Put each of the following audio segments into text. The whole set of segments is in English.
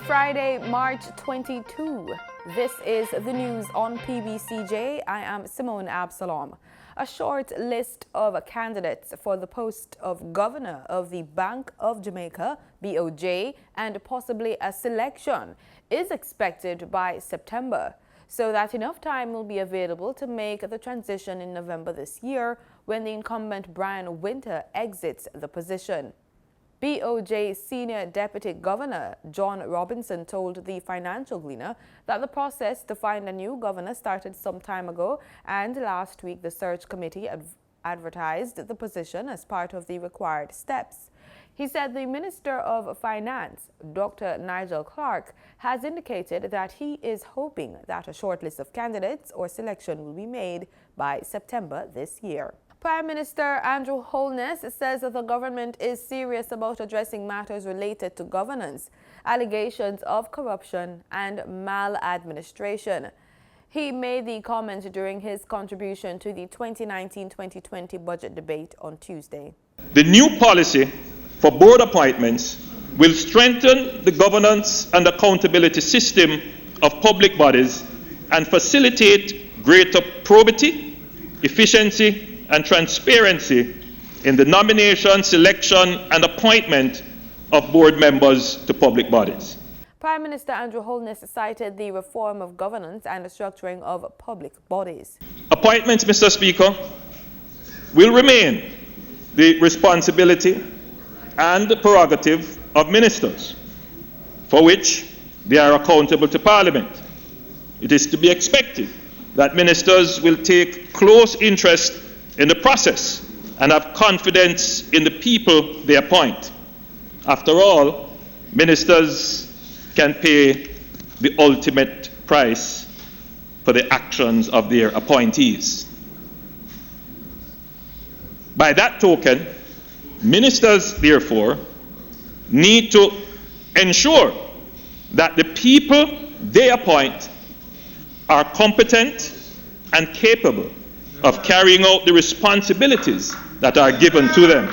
Friday, March 22. This is the news on PBCJ. I am Simone Absalom. A short list of candidates for the post of Governor of the Bank of Jamaica, BOJ, and possibly a selection is expected by September, so that enough time will be available to make the transition in November this year when the incumbent Brian Winter exits the position. BOJ Senior Deputy Governor John Robinson told the Financial Gleaner that the process to find a new governor started some time ago, and last week the search committee advertised the position as part of the required steps. He said the Minister of Finance, Dr. Nigel Clark, has indicated that he is hoping that a short list of candidates or selection will be made by September this year. Prime Minister Andrew Holness says that the government is serious about addressing matters related to governance, allegations of corruption and maladministration. He made the comment during his contribution to the 2019-2020 budget debate on Tuesday. The new policy for board appointments will strengthen the governance and accountability system of public bodies and facilitate greater probity, efficiency, and transparency in the nomination, selection, and appointment of board members to public bodies. Prime Minister Andrew Holness cited the reform of governance and the structuring of public bodies. Appointments, Mr. Speaker, will remain the responsibility and the prerogative of ministers, for which they are accountable to Parliament. It is to be expected that ministers will take close interest in the process and have confidence in the people they appoint. After all, ministers can pay the ultimate price for the actions of their appointees. By that token, ministers, therefore, need to ensure that the people they appoint are competent and capable of carrying out the responsibilities that are given to them.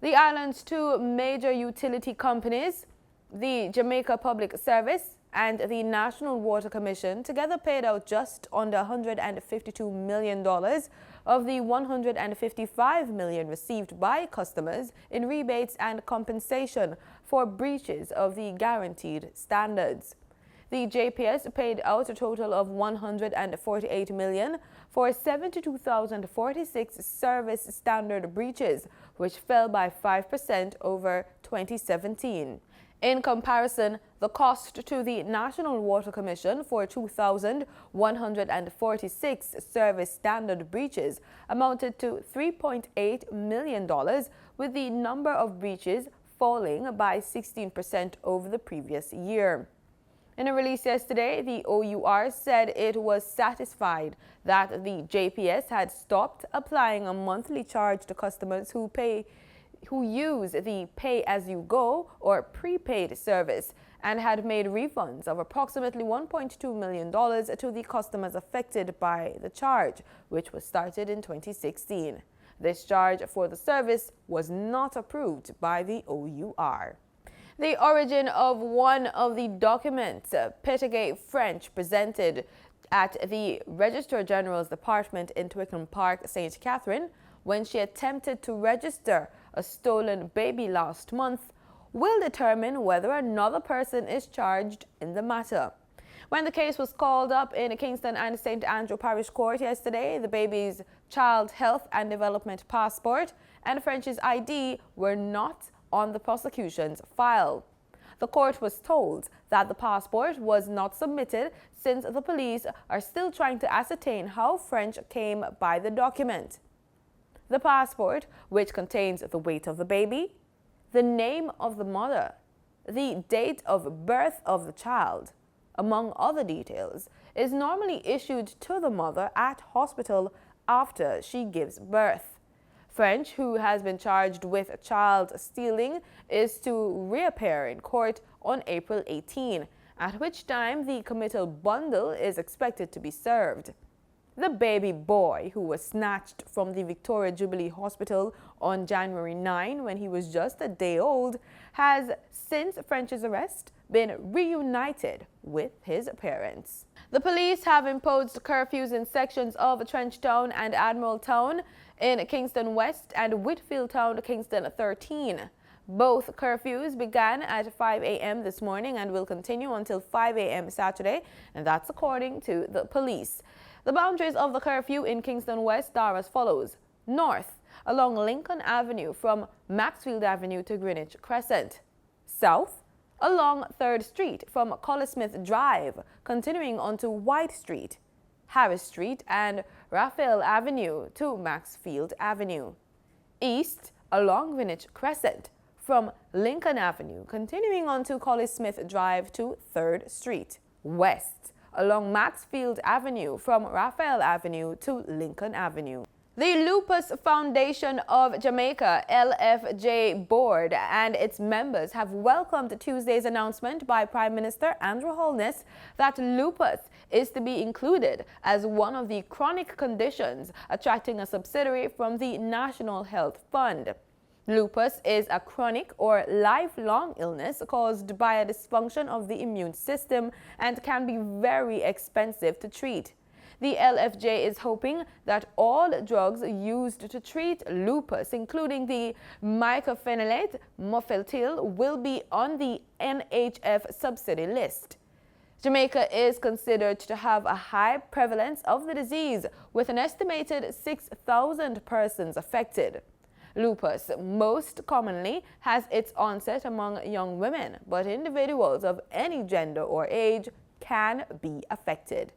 The island's two major utility companies, the Jamaica Public Service and the National Water Commission, together paid out just under $152 million of the $155 million received by customers in rebates and compensation for breaches of the guaranteed standards. The JPS paid out a total of $148 million for 72,046 service standard breaches, which fell by 5% over 2017. In comparison, the cost to the National Water Commission for 2,146 service standard breaches amounted to $3.8 million, with the number of breaches falling by 16% over the previous year. In a release yesterday, the OUR said it was satisfied that the JPS had stopped applying a monthly charge to customers who use the pay-as-you-go or prepaid service and had made refunds of approximately $1.2 million to the customers affected by the charge, which was started in 2016. This charge for the service was not approved by the OUR. The origin of one of the documents Petegay French presented at the Registrar General's Department in Twickenham Park, St. Catherine, when she attempted to register a stolen baby last month, will determine whether another person is charged in the matter. When the case was called up in Kingston and St. Andrew Parish Court yesterday, the baby's child health and development passport and French's ID were not on the prosecution's file. The court was told that the passport was not submitted since the police are still trying to ascertain how French came by the document. The passport, which contains the weight of the baby, the name of the mother, the date of birth of the child, among other details, is normally issued to the mother at hospital after she gives birth. French, who has been charged with child stealing, is to reappear in court on April 18, at which time the committal bundle is expected to be served. The baby boy, who was snatched from the Victoria Jubilee Hospital on January 9 when he was just a day old, has since French's arrest been reunited with his parents. The police have imposed curfews in sections of Trenchtown and Admiral Town in Kingston West and Whitfield Town, Kingston 13. Both curfews began at 5 a.m. this morning and will continue until 5 a.m. Saturday, and that's according to the police. The boundaries of the curfew in Kingston West are as follows. North, along Lincoln Avenue from Maxfield Avenue to Greenwich Crescent. South, along 3rd Street from Collismith Drive, continuing onto White Street, Harris Street and Raphael Avenue to Maxfield Avenue. East, along Greenwich Crescent from Lincoln Avenue, continuing onto Collismith Drive to 3rd Street. West, along Maxfield Avenue from Raphael Avenue to Lincoln Avenue. The Lupus Foundation of Jamaica, LFJ Board, and its members have welcomed Tuesday's announcement by Prime Minister Andrew Holness that lupus is to be included as one of the chronic conditions attracting a subsidiary from the National Health Fund. Lupus is a chronic or lifelong illness caused by a dysfunction of the immune system and can be very expensive to treat. The LFJ is hoping that all drugs used to treat lupus, including the mycophenolate mofetil, will be on the NHF subsidy list. Jamaica is considered to have a high prevalence of the disease, with an estimated 6,000 persons affected. Lupus most commonly has its onset among young women, but individuals of any gender or age can be affected.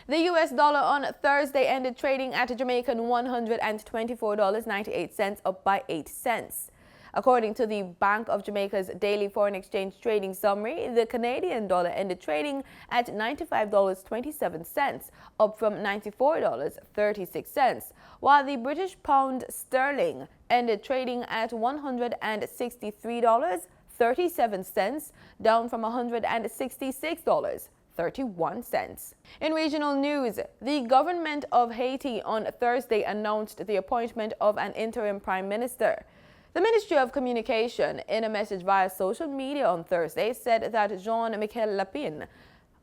The US dollar on Thursday ended trading at Jamaican $124.98, up by 8 cents. According to the Bank of Jamaica's daily foreign exchange trading summary, the Canadian dollar ended trading at $95.27, up from $94.36, while the British pound sterling ended trading at $163.37, down from $166.31. In regional news, the government of Haiti on Thursday announced the appointment of an interim prime minister. The Ministry of Communication, in a message via social media on Thursday, said that Jean-Michel Lapin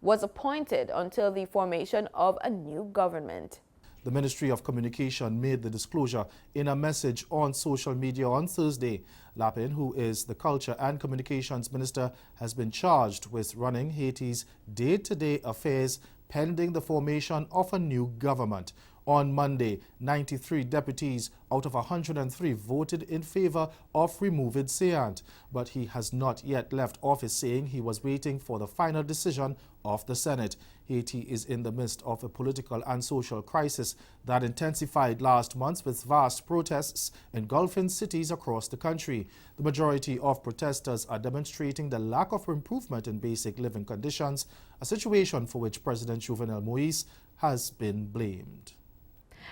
was appointed until the formation of a new government. The Ministry of Communication made the disclosure in a message on social media on Thursday. Lapin, who is the Culture and Communications Minister, has been charged with running Haiti's day-to-day affairs pending the formation of a new government. On Monday, 93 deputies out of 103 voted in favor of removing Seant, but he has not yet left office, saying he was waiting for the final decision of the Senate. Haiti is in the midst of a political and social crisis that intensified last month with vast protests engulfing cities across the country. The majority of protesters are demonstrating the lack of improvement in basic living conditions, a situation for which President Jovenel Moïse has been blamed.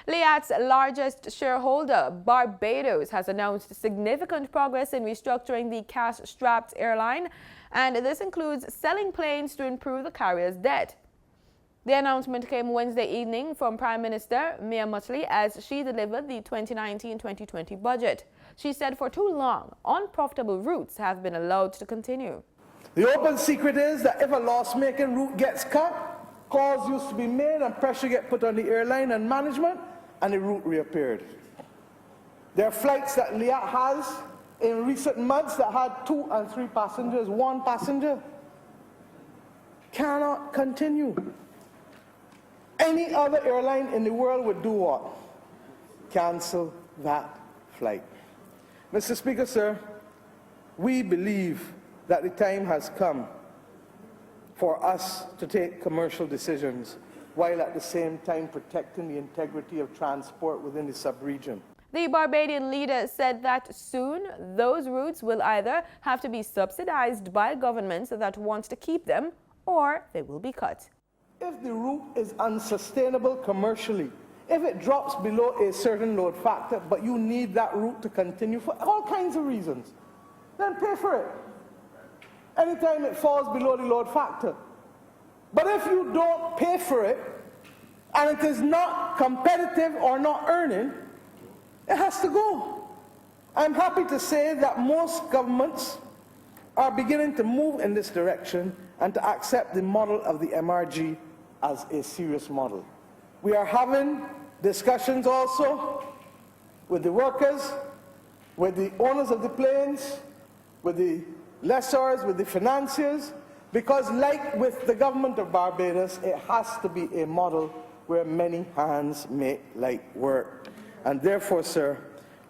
LIAT's largest shareholder, Barbados, has announced significant progress in restructuring the cash-strapped airline, and this includes selling planes to improve the carrier's debt. The announcement came Wednesday evening from Prime Minister Mia Mottley as she delivered the 2019-2020 budget. She said for too long, unprofitable routes have been allowed to continue. The open secret is that if a loss-making route gets cut, calls used to be made and pressure get put on the airline and management, and the route reappeared. There are flights that LIAT has in recent months that had 2 and 3 passengers, 1 passenger. Cannot continue. Any other airline in the world would do what? Cancel that flight. Mr. Speaker, sir, we believe that the time has come for us to take commercial decisions while at the same time protecting the integrity of transport within the sub-region. The Barbadian leader said that soon those routes will either have to be subsidized by governments that want to keep them, or they will be cut. If the route is unsustainable commercially, if it drops below a certain load factor, but you need that route to continue for all kinds of reasons, then pay for it. Anytime it falls below the load factor. But if you don't pay for it, and it is not competitive or not earning, it has to go. I'm happy to say that most governments are beginning to move in this direction and to accept the model of the MRG as a serious model. We are having discussions also with the workers, with the owners of the planes, with the lessors, with the financiers, because like with the government of Barbados, it has to be a model where many hands make light work. And therefore, sir,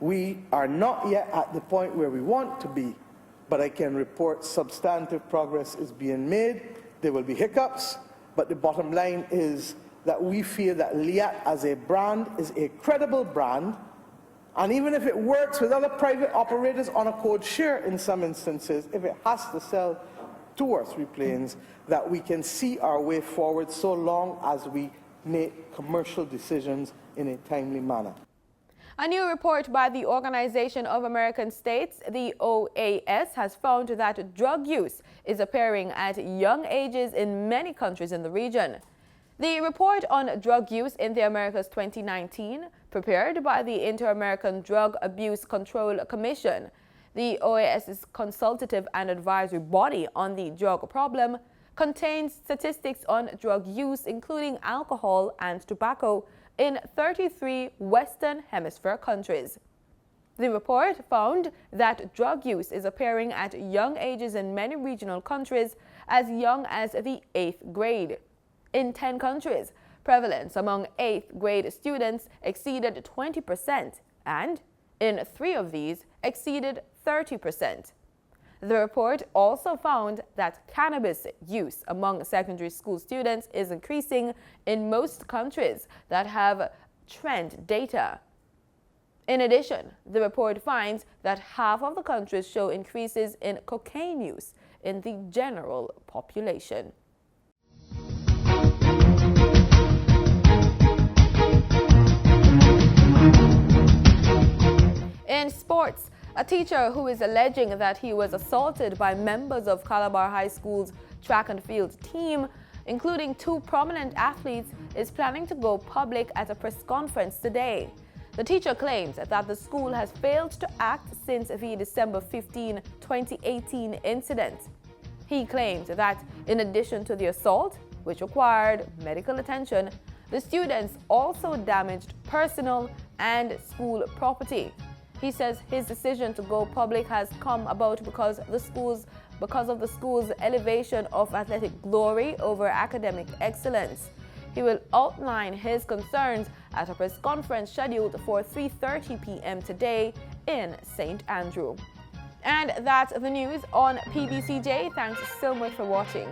we are not yet at the point where we want to be, but I can report substantive progress is being made. There will be hiccups, but the bottom line is that we feel that LIAT as a brand is a credible brand, and even if it works with other private operators on a code share in some instances, if it has to sell 2 or 3 planes, that we can see our way forward so long as we make commercial decisions in a timely manner. A new report by the Organization of American States, the OAS, has found that drug use is appearing at young ages in many countries in the region. The report on drug use in the Americas 2019, prepared by the Inter-American Drug Abuse Control Commission, the OAS's consultative and advisory body on the drug problem, contains statistics on drug use, including alcohol and tobacco, in 33 Western Hemisphere countries. The report found that drug use is appearing at young ages in many regional countries as young as the 8th grade. In 10 countries, prevalence among 8th grade students exceeded 20%, and in 3 of these exceeded 30%. The report also found that cannabis use among secondary school students is increasing in most countries that have trend data. In addition, the report finds that half of the countries show increases in cocaine use in the general population. In sports, a teacher who is alleging that he was assaulted by members of Calabar High School's track and field team, including 2 prominent athletes, is planning to go public at a press conference today. The teacher claims that the school has failed to act since the December 15, 2018 incident. He claims that in addition to the assault, which required medical attention, the students also damaged personal and school property. He says his decision to go public has come about because of the school's elevation of athletic glory over academic excellence. He will outline his concerns at a press conference scheduled for 3:30 p.m. today in St. Andrew. And that's the news on PBCJ. Thanks so much for watching.